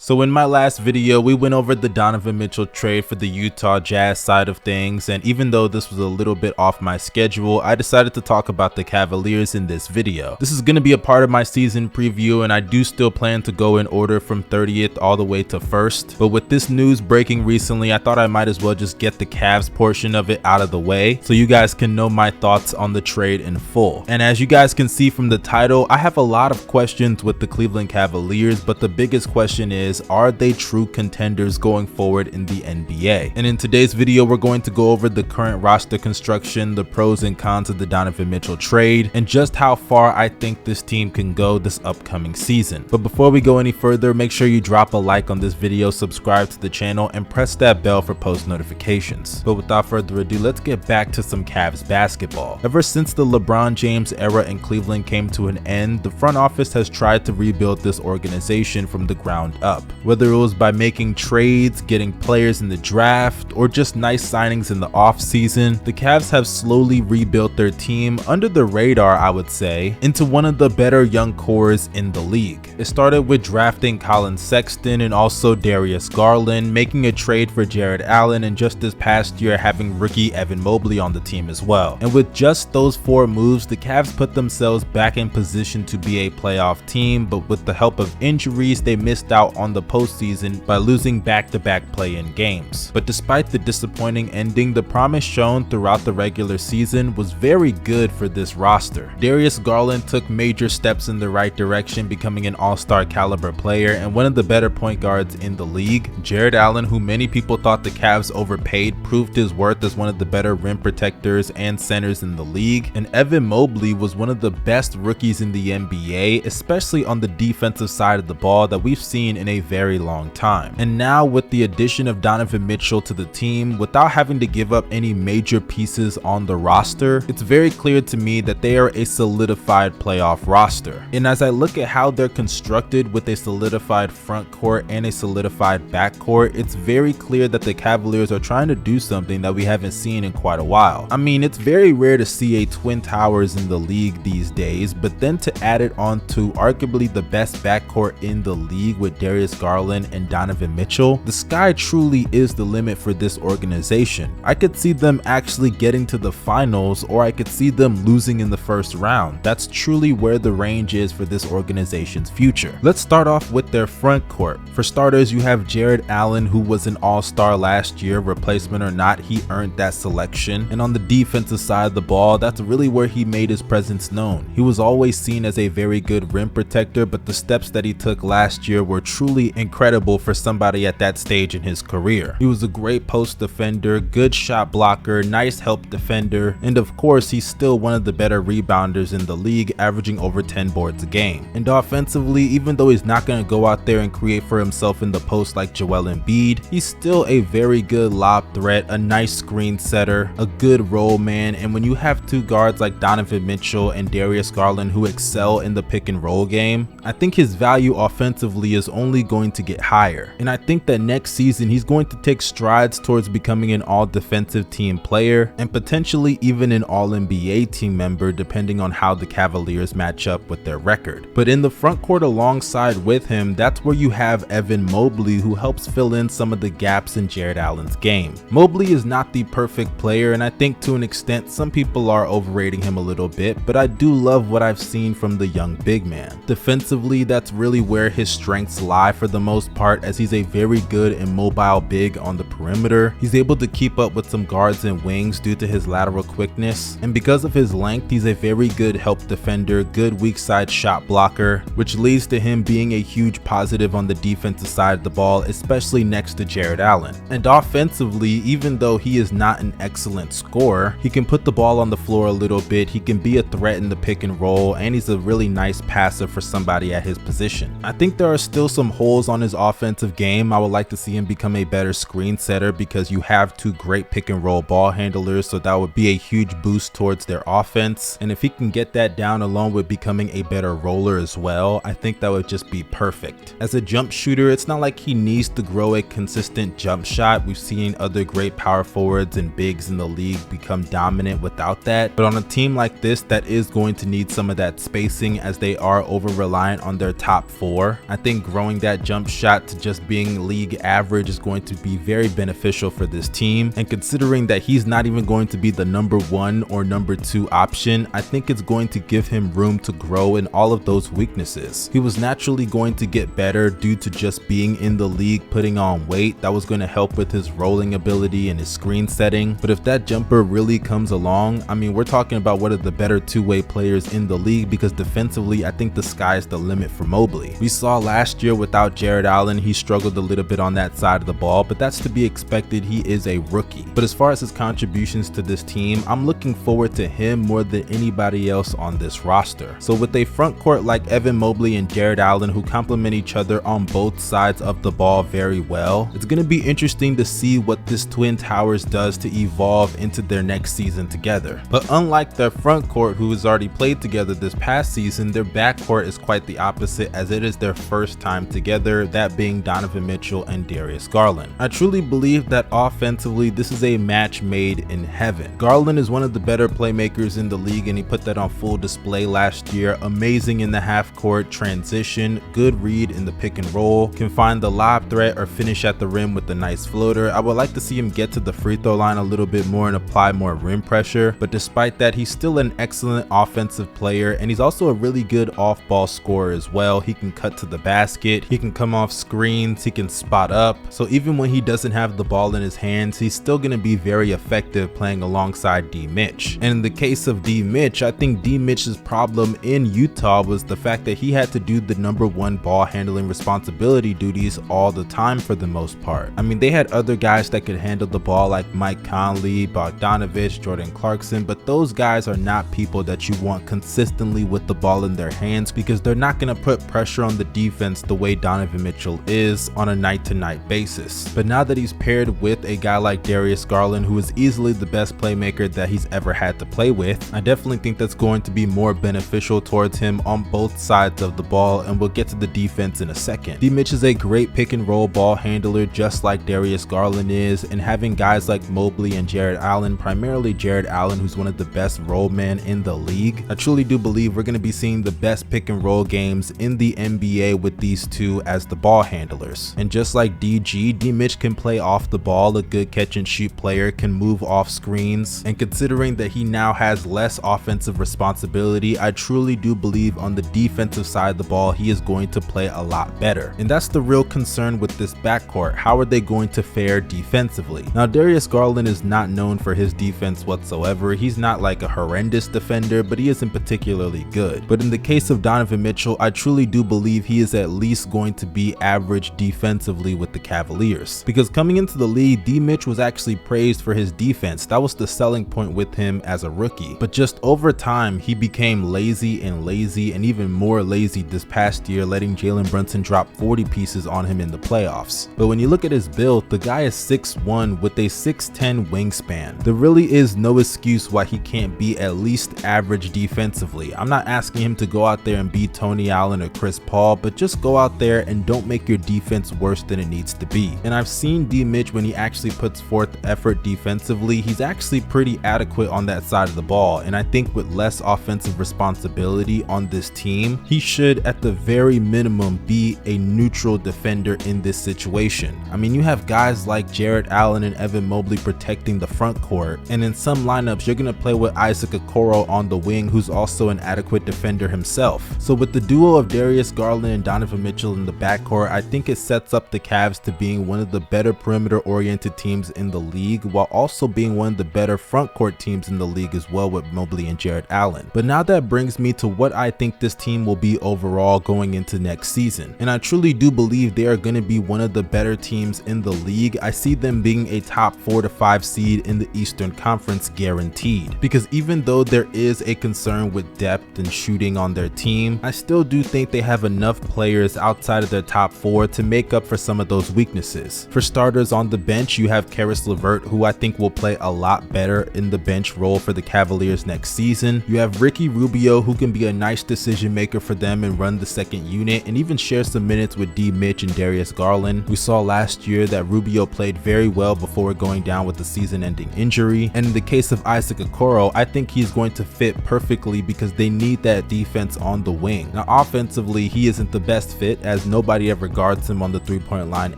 So in my last video, we went over the Donovan Mitchell trade for the Utah Jazz side of things, and even though this was a little bit off my schedule, I decided to talk about the Cavaliers in this video. This is going to be a part of my season preview, and I do still plan to go in order from 30th all the way to 1st, but with this news breaking recently, I thought I might as well just get the Cavs portion of it out of the way so you guys can know my thoughts on the trade in full. And as you guys can see from the title, I have a lot of questions with the Cleveland Cavaliers, but the biggest question is, are they true contenders going forward in the NBA? And in today's video, we're going to go over the current roster construction, the pros and cons of the Donovan Mitchell trade, and just how far I think this team can go this upcoming season. But before we go any further, make sure you drop a like on this video, subscribe to the channel, and press that bell for post notifications. But without further ado, let's get back to some Cavs basketball. Ever since the LeBron James era in Cleveland came to an end, the front office has tried to rebuild this organization from the ground up. Whether it was by making trades, getting players in the draft, or just nice signings in the offseason, the Cavs have slowly rebuilt their team under the radar, I would say, into one of the better young cores in the league. It started with drafting Colin Sexton and also Darius Garland, making a trade for Jared Allen, and just this past year having rookie Evan Mobley on the team as well. And with just those 4 moves, the Cavs put themselves back in position to be a playoff team, but with the help of injuries, they missed out on the postseason by losing back-to-back play-in games. But despite the disappointing ending, the promise shown throughout the regular season was very good for this roster. Darius Garland took major steps in the right direction, becoming an all-star caliber player and one of the better point guards in the league. Jared Allen, who many people thought the Cavs overpaid, proved his worth as one of the better rim protectors and centers in the league. And Evan Mobley was one of the best rookies in the NBA, especially on the defensive side of the ball, that we've seen in a very long time. And now with the addition of Donovan Mitchell to the team, without having to give up any major pieces on the roster, it's very clear to me that they are a solidified playoff roster. And as I look at how they're constructed with a solidified front court and a solidified back court, it's very clear that the Cavaliers are trying to do something that we haven't seen in quite a while. I mean, it's very rare to see a Twin Towers in the league these days, but then to add it on to arguably the best backcourt in the league with Darius Garland and Donovan Mitchell, the sky truly is the limit for this organization. I could see them actually getting to the finals, or I could see them losing in the first round. That's truly where the range is for this organization's future. Let's start off with their front court. For starters, you have Jared Allen, who was an all-star last year. Replacement or not, he earned that selection. And on the defensive side of the ball, that's really where he made his presence known. He was always seen as a very good rim protector, but the steps that he took last year were truly incredible for somebody at that stage in his career. He was a great post defender, good shot blocker, nice help defender, and of course he's still one of the better rebounders in the league, averaging over 10 boards a game. And offensively, even though he's not going to go out there and create for himself in the post like Joel Embiid, he's still a very good lob threat, a nice screen setter, a good roll man. And when you have 2 guards like Donovan Mitchell and Darius Garland who excel in the pick and roll game, I think his value offensively is only going to get higher. And I think that next season he's going to take strides towards becoming an all-defensive team player and potentially even an all-NBA team member, depending on how the Cavaliers match up with their record. But in the front court alongside with him, that's where you have Evan Mobley, who helps fill in some of the gaps in Jared Allen's game. Mobley is not the perfect player, and I think to an extent some people are overrating him a little bit, but I do love what I've seen from the young big man. Defensively, that's really where his strengths lie for the most part, as he's a very good and mobile big on the perimeter. He's able to keep up with some guards and wings due to his lateral quickness, and because of his length, he's a very good help defender, good weak side shot blocker, which leads to him being a huge positive on the defensive side of the ball, especially next to Jared Allen. And offensively, even though he is not an excellent scorer, he can put the ball on the floor a little bit, he can be a threat in the pick and roll, and he's a really nice passer for somebody at his position. I think there are still some holes on his offensive game. I would like to see him become a better screen setter, because you have 2 great pick and roll ball handlers, so that would be a huge boost towards their offense. And if he can get that down along with becoming a better roller as well, I think that would just be perfect. As a jump shooter, it's not like he needs to grow a consistent jump shot. We've seen other great power forwards and bigs in the league become dominant without that, but on a team like this that is going to need some of that spacing, as they are over reliant on their top 4, I think growing that that jump shot to just being league average is going to be very beneficial for this team, and considering that he's not even going to be the number 1 or number 2 option, I think it's going to give him room to grow in all of those weaknesses. He was naturally going to get better due to just being in the league, putting on weight. That was going to help with his rolling ability and his screen setting, but if that jumper really comes along, I mean, we're talking about one of the better two-way players in the league, because defensively I think the sky is the limit for Mobley. We saw last year without Jared Allen, he struggled a little bit on that side of the ball, but that's to be expected. He is a rookie. But as far as his contributions to this team, I'm looking forward to him more than anybody else on this roster. So with a front court like Evan Mobley and Jared Allen, who complement each other on both sides of the ball very well, it's going to be interesting to see what this Twin Towers does to evolve into their next season together. But unlike their front court, who has already played together this past season, their backcourt is quite the opposite, as it is their first time together, that being Donovan Mitchell and Darius Garland. I truly believe that offensively this is a match made in heaven. Garland is one of the better playmakers in the league, and he put that on full display last year. Amazing in the half court transition, good read in the pick and roll, can find the lob threat or finish at the rim with a nice floater. I would like to see him get to the free throw line a little bit more and apply more rim pressure, but despite that, he's still an excellent offensive player, and he's also a really good off-ball scorer as well. He can cut to the basket, he can come off screens, he can spot up, so even when he doesn't have the ball in his hands, he's still going to be very effective playing alongside D Mitch. And in the case of D Mitch, I think D Mitch's problem in Utah was the fact that he had to do the number 1 ball handling responsibility duties all the time for the most part. I mean, they had other guys that could handle the ball like Mike Conley, Bogdanovich, Jordan Clarkson, but those guys are not people that you want consistently with the ball in their hands, because they're not going to put pressure on the defense the way Donovan Mitchell is on a night-to-night basis. But now that he's paired with a guy like Darius Garland, who is easily the best playmaker that he's ever had to play with, I definitely think that's going to be more beneficial towards him on both sides of the ball, and we'll get to the defense in a second. D Mitch is a great pick and roll ball handler, just like Darius Garland is, and having guys like Mobley and Jared Allen, primarily Jared Allen, who's one of the best roll men in the league, I truly do believe we're going to be seeing the best pick and roll games in the NBA with these two as the ball handlers. And just like DG, D Mitch can play off the ball, a good catch and shoot player, can move off screens, and considering that he now has less offensive responsibility, I truly do believe on the defensive side of the ball he is going to play a lot better. And that's the real concern with this backcourt. How are they going to fare defensively? Now, Darius Garland is not known for his defense whatsoever. He's not like a horrendous defender, but he isn't particularly good. But in the case of Donovan Mitchell, I truly do believe he is at least going to be average defensively with the Cavaliers, because coming into the league, D Mitch was actually praised for his defense. That was the selling point with him as a rookie, but just over time he became lazy and even more lazy this past year, letting Jalen Brunson drop 40 pieces on him in the playoffs. But when you look at his build, the guy is 6'1" with a 6'10" wingspan. There really is no excuse why he can't be at least average defensively. I'm not asking him to go out there and be Tony Allen or Chris Paul, but just go out there and don't make your defense worse than it needs to be. And I've seen D Mitch, when he actually puts forth effort defensively, he's actually pretty adequate on that side of the ball, and I think with less offensive responsibility on this team, he should at the very minimum be a neutral defender in this situation. I mean, you have guys like Jared Allen and Evan Mobley protecting the front court, and in some lineups you're going to play with Isaac Okoro on the wing, who's also an adequate defender himself. So with the duo of Darius Garland and Donovan Mitchell in the backcourt, I think it sets up the Cavs to being one of the better perimeter oriented teams in the league, while also being one of the better front court teams in the league as well with Mobley and Jared Allen. But now that brings me to what I think this team will be overall going into next season, and I truly do believe they are going to be one of the better teams in the league. I see them being a top 4 to 5 seed in the Eastern Conference guaranteed, because even though there is a concern with depth and shooting on their team, I still do think they have enough players outside of their top 4 to make up for some of those weaknesses. For starters, on the bench you have Caris LeVert, who I think will play a lot better in the bench role for the Cavaliers next season. You have Ricky Rubio, who can be a nice decision maker for them and run the second unit, and even share some minutes with D Mitch and Darius Garland. We saw last year that Rubio played very well before going down with a season-ending injury, and in the case of Isaac Okoro, I think he's going to fit perfectly because they need that defense on the wing. Now offensively, he isn't the best fit, as because nobody ever guards him on the three-point line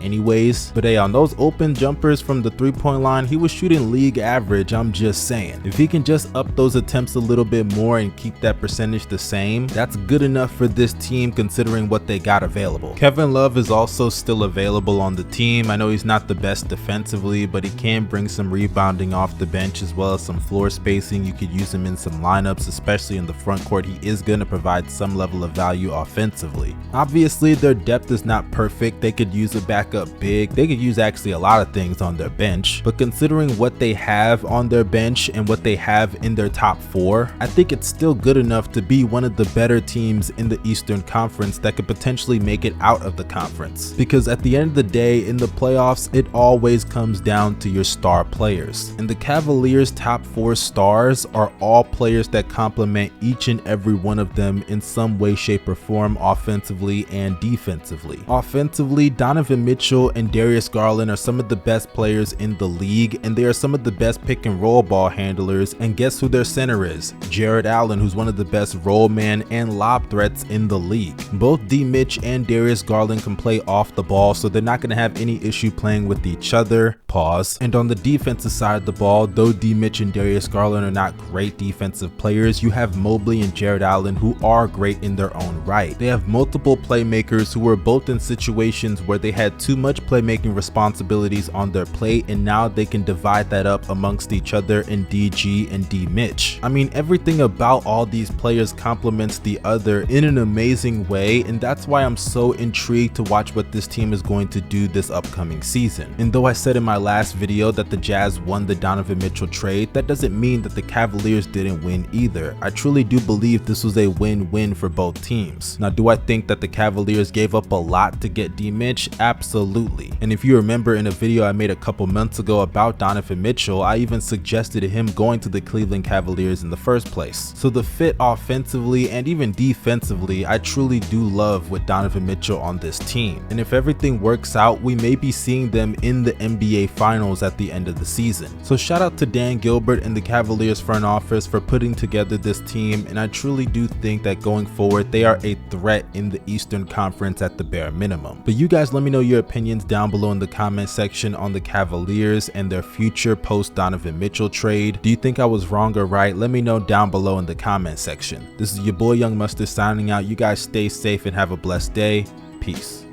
anyways. But hey, on those open jumpers from the three-point line, he was shooting league average. I'm just saying, if he can just up those attempts a little bit more and keep that percentage the same, that's good enough for this team considering what they got available. Kevin Love is also still available on the team. I know he's not the best defensively, but he can bring some rebounding off the bench as well as some floor spacing. You could use him in some lineups, especially in the front court. He is going to provide some level of value offensively. Obviously, their depth is not perfect. They could use a backup big. They could use actually a lot of things on their bench, but considering what they have on their bench and what they have in their top four, I think it's still good enough to be one of the better teams in the Eastern Conference that could potentially make it out of the conference. Because at the end of the day, in the playoffs, it always comes down to your star players. And the Cavaliers' top four stars are all players that complement each and every one of them in some way, shape, or form, offensively and defensively. Offensively, Donovan Mitchell and Darius Garland are some of the best players in the league, and they are some of the best pick and roll ball handlers. And guess who their center is? Jared Allen, who's one of the best roll man and lob threats in the league. Both D. Mitch and Darius Garland can play off the ball, so they're not going to have any issue playing with each other. Pause. And on the defensive side of the ball, though D. Mitch and Darius Garland are not great defensive players, you have Mobley and Jared Allen who are great in their own right. They have multiple playmakers who were both in situations where they had too much playmaking responsibilities on their plate, and now they can divide that up amongst each other in DG and D. Mitch. I mean, everything about all these players complements the other in an amazing way, and that's why I'm so intrigued to watch what this team is going to do this upcoming season. And though I said in my last video that the Jazz won the Donovan Mitchell trade, that doesn't mean that the Cavaliers didn't win either. I truly do believe this was a win-win for both teams. Now, do I think that the Cavaliers gave up a lot to get D. Mitch? Absolutely. And if you remember in a video I made a couple months ago about Donovan Mitchell, I even suggested him going to the Cleveland Cavaliers in the first place. So the fit offensively and even defensively, I truly do love with Donovan Mitchell on this team. And if everything works out, we may be seeing them in the NBA Finals at the end of the season. So shout out to Dan Gilbert and the Cavaliers front office for putting together this team, and I truly do think that going forward they are a threat in the Eastern Conference at the bare minimum. But you guys let me know your opinions down below in the comment section on the Cavaliers and their future post Donovan Mitchell trade. Do you think I was wrong or right? Let me know down below in the comment section. This is your boy Young Mustard signing out. You guys stay safe and have a blessed day. Peace.